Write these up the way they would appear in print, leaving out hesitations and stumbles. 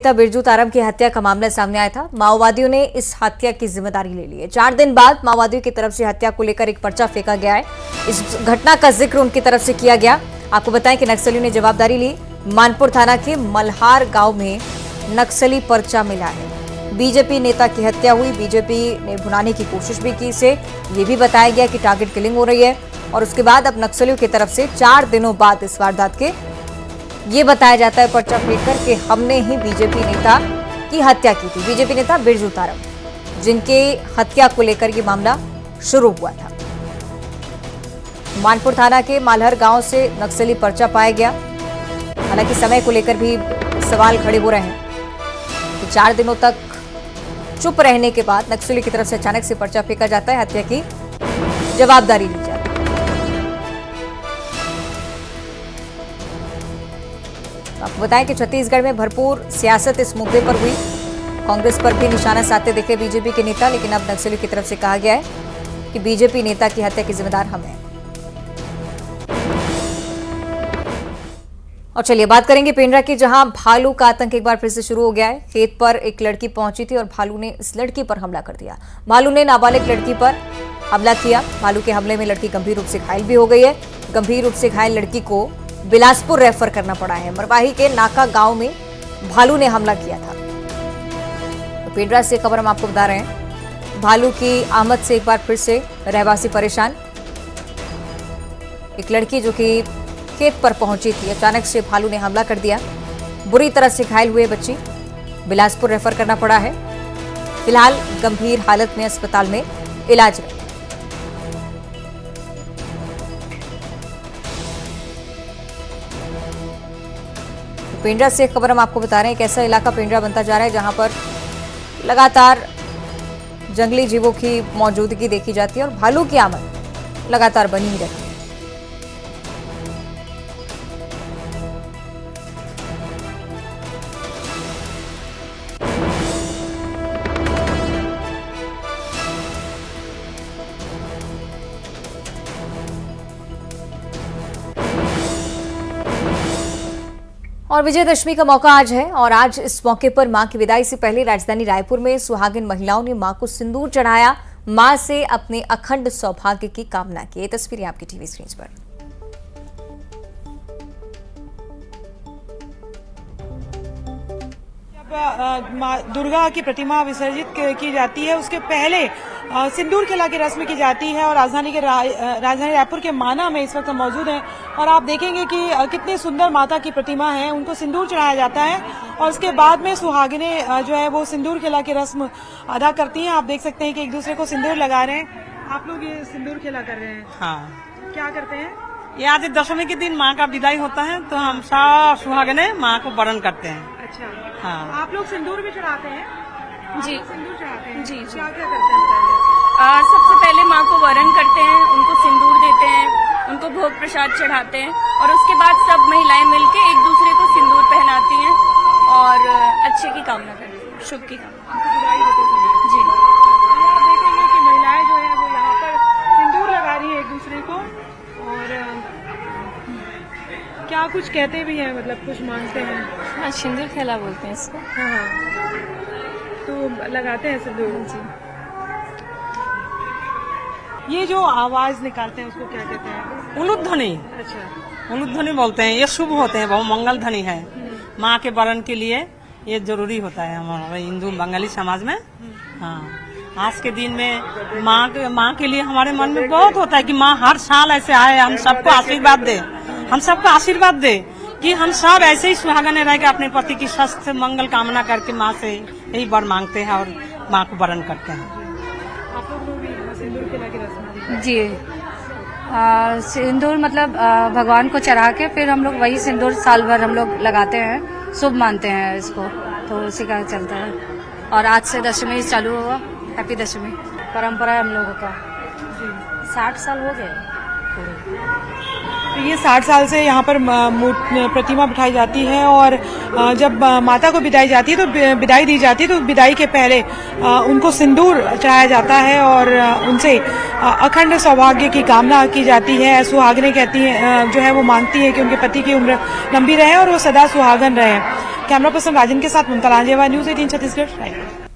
नेता बिरजू तारम की हत्या का मामला सामने आया था। माओवादियों ने इस हत्या की जिम्मेदारी ले ली है। 4 दिन बाद माओवादियों की तरफ से हत्या को लेकर एक पर्चा फेंका गया है। इस घटना का जिक्र उनकी तरफ से किया गया। आपको बताएं कि नक्सलियों ने जवाबदारी ली। मानपुर थाना के मल्हार गांव में नक्सली पर्चा मिला है। बीजेपी नेता की हत्या हुई। बीजेपी ने भुनाने की कोशिश भी की। इसे ये भी बताया गया कि टारगेट किलिंग हो रही है और उसके बाद अब नक्सलियों की तरफ से 4 दिनों बाद इस वारदात के ये बताया जाता है पर्चा फेंककर कि हमने ही बीजेपी नेता की हत्या की थी। बीजेपी नेता बिरजू तारम, जिनके हत्या को लेकर ये मामला शुरू हुआ था। मानपुर थाना के मालहर गांव से नक्सली पर्चा पाया गया। हालांकि समय को लेकर भी सवाल खड़े हो रहे हैं कि 4 दिनों तक चुप रहने के बाद नक्सली की तरफ से अचानक से पर्चा फेंका जाता है। हत्या की जवाबदारी ली जाती है। आपको बताएं कि छत्तीसगढ़ में भरपूर सियासत इस मुद्दे पर हुई। कांग्रेस पर भी निशाना साधते दिखे बीजेपी के नेता, लेकिन अब नक्सलियों की तरफ से कहा गया है कि बीजेपी नेता की हत्या के जिम्मेदार हम हैं। और चलिए बात करेंगे पेंड्रा की, जहां भालू का आतंक एक बार फिर से शुरू हो गया है। खेत पर एक लड़की पहुंची थी और भालू ने इस लड़की पर हमला कर दिया। भालू ने नाबालिग लड़की पर हमला किया। भालू के हमले में लड़की गंभीर रूप से घायल भी हो गई है। गंभीर रूप से घायल लड़की को बिलासपुर रेफर करना पड़ा है। मरवाही के नाका गांव में भालू ने हमला किया था। तो पेंड्रा से खबर हम आपको बता रहे हैं। भालू की आमद से एक बार फिर से रहवासी परेशान। एक लड़की जो कि खेत पर पहुंची थी, अचानक से भालू ने हमला कर दिया। बुरी तरह से घायल हुए बच्ची, बिलासपुर रेफर करना पड़ा है। फिलहाल गंभीर हालत में अस्पताल में इलाज है। पेंड्रा से खबर हम आपको बता रहे हैं। एक ऐसा इलाका पेंड्रा बनता जा रहा है जहां पर लगातार जंगली जीवों की मौजूदगी देखी जाती है और भालू की आमद लगातार बनी ही रहती है। और विजयदशमी का मौका आज है और आज इस मौके पर मां की विदाई से पहले राजधानी रायपुर में सुहागिन महिलाओं ने मां को सिंदूर चढ़ाया। मां से अपने अखंड सौभाग्य की कामना की। ये तस्वीरें आपकी टीवी स्क्रीन पर। जब दुर्गा की प्रतिमा विसर्जित की जाती है, उसके पहले सिंदूर खिला की रस्म की जाती है। और राजधानी रायपुर के माना में इस वक्त हम मौजूद हैं और आप देखेंगे कि कितनी सुंदर माता की प्रतिमा है। उनको सिंदूर चढ़ाया जाता है और उसके बाद में सुहागिने जो है वो सिंदूर खिला की रस्म अदा करती हैं। आप देख सकते हैं कि एक दूसरे को सिंदूर लगा रहे हैं। आप लोग ये सिंदूर खिला कर रहे हैं? हाँ। क्या करते हैं? ये आज दशमी के दिन माँ का विदाई होता है तो हम सब सुहागने माँ को वरण करते हैं। अच्छा, हाँ। आप लोग सिंदूर भी चढ़ाते हैं? जी, सिंदूर चढ़ाते हैं? जी। क्या क्या करते हैं पहले? सबसे पहले माँ को वरण करते हैं, उनको सिंदूर देते हैं, उनको भोग प्रसाद चढ़ाते हैं और उसके बाद सब महिलाएं मिलके एक दूसरे को सिंदूर पहनाती हैं और अच्छे की कामना करती हैं, शुभ की कामना। विदाई देते समय जी, आप देखेंगे कि महिलाएं जो है वो यहाँ पर सिंदूर लगा रही है एक दूसरे को और क्या कुछ कहते भी हैं, मतलब कुछ मांगते हैं? हाँ, सिंदूर खेला बोलते हैं इसको। हाँ, तो लगाते हैं सिंदूर। जी, ये जो आवाज निकालते हैं उसको क्या कहते हैं? उलूध्वनि। अच्छा, उलूध्वनि बोलते हैं। ये शुभ होते हैं, बहुत मंगल ध्वनि है। माँ के वरण के लिए ये जरूरी होता है हमारे हिंदू बंगाली समाज में। हाँ, आज के दिन में माँ के लिए हमारे मन में बहुत होता है कि माँ हर साल ऐसे आए, हम सबको आशीर्वाद दे, हम सबको आशीर्वाद दे कि हम सब ऐसे ही सुहागने रह के अपने पति की स्वस्थ मंगल कामना करके माँ से यही वर मांगते हैं और माँ को वरण करते हैं। आप लोग भी सिंदूर खिला की रस्म? जी, सिंदूर मतलब भगवान को चढ़ा के फिर हम लोग वही सिंदूर साल भर हम लोग लगाते हैं, शुभ मानते हैं इसको, तो उसी का चलता है। और आज से दशमी चालू हुआ। हैप्पी दशमी। परंपरा है हम लोगों का। 60 साल हो गए पूरे। ये 60 साल से यहाँ पर प्रतिमा बिठाई जाती है और जब माता को बिदाई जाती है तो बिदाई दी जाती है तो बिदाई के पहले उनको सिंदूर चढ़ाया जाता है और उनसे अखंड सौभाग्य की कामना की जाती है। सुहागनें कहती हैं, जो है वो मांगती है कि उनके पति की उम्र लंबी रहे और वो सदा सुहागन रहे। कैमरा पर्सन राजन के साथ ममता लांजेवा, न्यूज़ 18 छत्तीसगढ़। रायगढ़।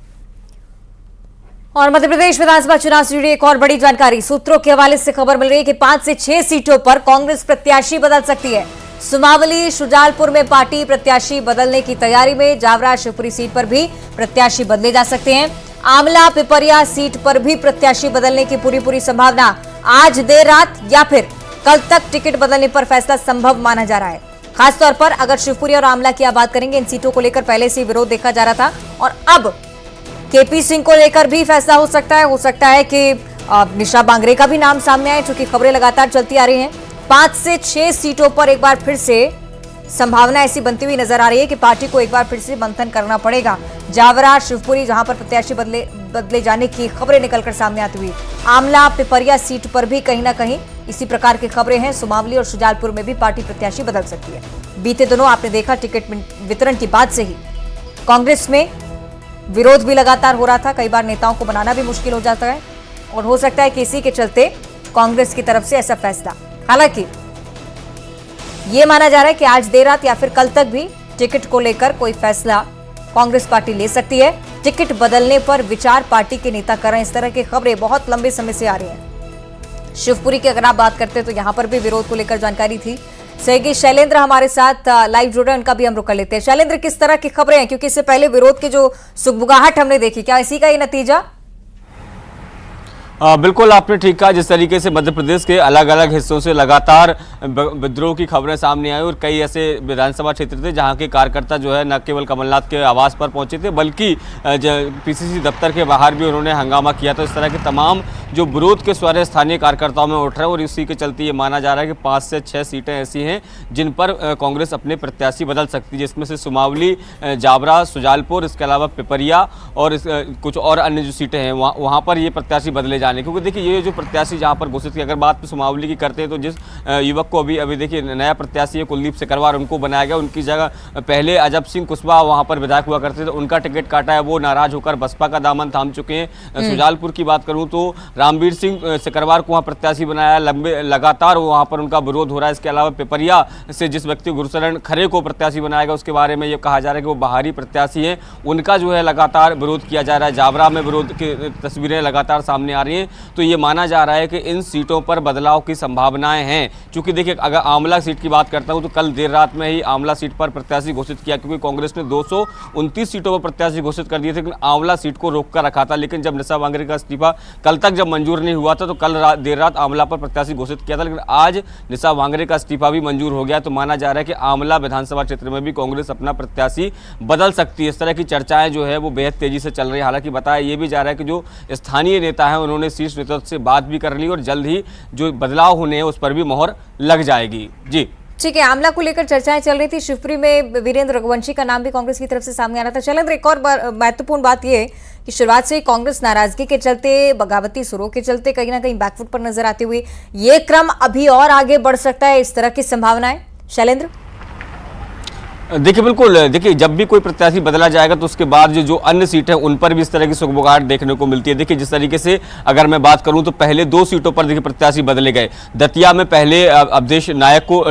और मध्य प्रदेश विधानसभा चुनाव से जुड़ी एक और बड़ी जानकारी सूत्रों के हवाले से खबर मिल रही है कि 5 से 6 सीटों पर कांग्रेस प्रत्याशी बदल सकती है। सुमावली शुजालपुर में पार्टी प्रत्याशी बदलने की तैयारी में, जावरा शिवपुरी सीट पर भी प्रत्याशी बदले जा सकते हैं। आमला पिपरिया सीट पर भी प्रत्याशी बदलने की पूरी संभावना। आज देर रात या फिर कल तक टिकट बदलने पर फैसला संभव माना जा रहा है। खासतौर पर अगर शिवपुरी और आमला की आप बात करेंगे, इन सीटों को लेकर पहले से विरोध देखा जा रहा था और अब केपी सिंह को लेकर भी फैसला हो सकता है कि निशा बांगरे का भी नाम सामने आए, चूंकि खबरें लगातार चलती आ रही हैं। 5 से 6 सीटों पर एक बार फिर से संभावना ऐसी बनती हुई नजर आ रही है कि पार्टी को एक बार फिर से मंथन करना पड़ेगा। जावरा शिवपुरी जहां पर प्रत्याशी बदले जाने की खबरें निकलकर सामने आती हुई, आमला पिपरिया सीट पर भी कहीं ना कहीं इसी प्रकार की खबरें हैं। सुमावली और शुजालपुर में भी पार्टी प्रत्याशी बदल सकती है। बीते दिनों आपने देखा टिकट वितरण के बाद से ही कांग्रेस में विरोध भी लगातार हो रहा था। कई बार नेताओं को बनाना भी मुश्किल हो जाता है और हो सकता है कि इसी के चलते कांग्रेस की तरफ से ऐसा फैसला। हालांकि यह माना जा रहा है कि आज देर रात या फिर कल तक भी टिकट को लेकर कोई फैसला कांग्रेस पार्टी ले सकती है। टिकट बदलने पर विचार पार्टी के नेता कर रहे हैं। इस तरह की खबरें बहुत लंबे समय से आ रही हैं। शिवपुरी की अगर आप बात करते हैं तो यहां पर भी विरोध को लेकर जानकारी थी। सहयोगी शैलेंद्र हमारे साथ लाइव जुड़ रहे हैं, उनका भी हम रुख कर लेते हैं। शैलेंद्र, किस तरह की खबरें हैं, क्योंकि इससे पहले विरोध की जो सुगबुगाहट हमने देखी, क्या इसी का ये नतीजा? बिल्कुल आपने ठीक कहा। जिस तरीके से मध्य प्रदेश के अलग अलग हिस्सों से लगातार विद्रोह की खबरें सामने आई और कई ऐसे विधानसभा क्षेत्र थे जहां के कार्यकर्ता जो है न केवल कमलनाथ के आवास पर पहुंचे थे बल्कि पीसीसी दफ्तर के बाहर भी उन्होंने हंगामा किया। तो इस तरह के तमाम जो विरोध के स्वर स्थानीय कार्यकर्ताओं में उठ रहे हैं और इसी के चलते ये माना जा रहा है कि 5 से 6 सीटें ऐसी हैं जिन पर कांग्रेस अपने प्रत्याशी बदल सकती है, जिसमें से सुमावली, जावरा, शुजालपुर, इसके अलावा पिपरिया और कुछ और अन्य जो सीटें हैं वहाँ पर ये प्रत्याशी बदले जाने। क्योंकि देखिए ये जो प्रत्याशी जहाँ पर घोषित की अगर बात सुमावली की करते हैं तो जिस युवक को अभी देखिए नया प्रत्याशी है कुलदीप सिकरवार, उनको बनाया गया। उनकी जगह पहले अजब सिंह कुशवाहा वहाँ पर विधायक हुआ करते थे, उनका टिकट काटा है, वो नाराज होकर बसपा का दामन थाम चुके हैं। शुजालपुर की बात करूँ तो रामवीर सिंह सिकरवार को वहाँ प्रत्याशी बनाया, लगातार वहाँ पर उनका विरोध हो रहा है। इसके अलावा पिपरिया से जिस व्यक्ति गुरशरण खरे को प्रत्याशी बनाया गया उसके बारे में ये कहा जा रहा है कि वो बाहरी प्रत्याशी हैं, उनका जो है लगातार विरोध किया जा रहा है। जावरा में विरोध की तस्वीरें लगातार सामने आ रही हैं। तो ये माना जा रहा है कि इन सीटों पर बदलाव की संभावनाएं हैं। क्योंकि देखिए अगर आमला सीट की बात करता हूं तो कल देर रात में ही आमला सीट पर प्रत्याशी घोषित किया, क्योंकि कांग्रेस ने 229 सीटों पर प्रत्याशी घोषित कर दिए थे, लेकिन आमला सीट को रोक कर रखा था। लेकिन जब निशा बांगरे का इस्तीफा कल तक जब मंजूर नहीं हुआ था तो कल देर रात आमला पर प्रत्याशी घोषित किया था, लेकिन आज निशा बांगरे का इस्तीफा भी मंजूर हो गया। तो माना जा रहा है कि आमला विधानसभा क्षेत्र में भी कांग्रेस अपना प्रत्याशी बदल सकती है। इस तरह की चर्चाएं जो है वो बेहद तेजी से चल रही है। हालांकि बताया ये भी जा रहा है कि जो स्थानीय नेता हैं उन्होंने शीर्ष नेतृत्व से बात भी कर ली और जल्द ही जो बदलाव होने हैं उस पर भी मोहर लग जाएगी। जी ठीक है, आमला को लेकर चर्चाएं चल रही थी। शिवपुरी में वीरेंद्र रघुवंशी का नाम भी कांग्रेस की तरफ से सामने आ रहा था। शैलेंद्र, एक और महत्वपूर्ण बात यह कि शुरुआत से कांग्रेस नाराजगी के चलते, बगावती सुरों के चलते कहीं ना कहीं बैकफुट पर नजर आती हुई ये क्रम अभी और आगे बढ़ सकता है, इस तरह की संभावनाएं। शैलेंद्र, देखिए बिल्कुल, देखिए जब भी कोई प्रत्याशी बदला जाएगा तो उसके बाद जो अन्य सीट है उन पर भी इस तरह की सुगबुगाहट देखने को मिलती है। देखिए जिस तरीके से अगर मैं बात करूं तो पहले 2 सीटों पर देखिए प्रत्याशी बदले गए। दतिया में पहले अवधेश नायक को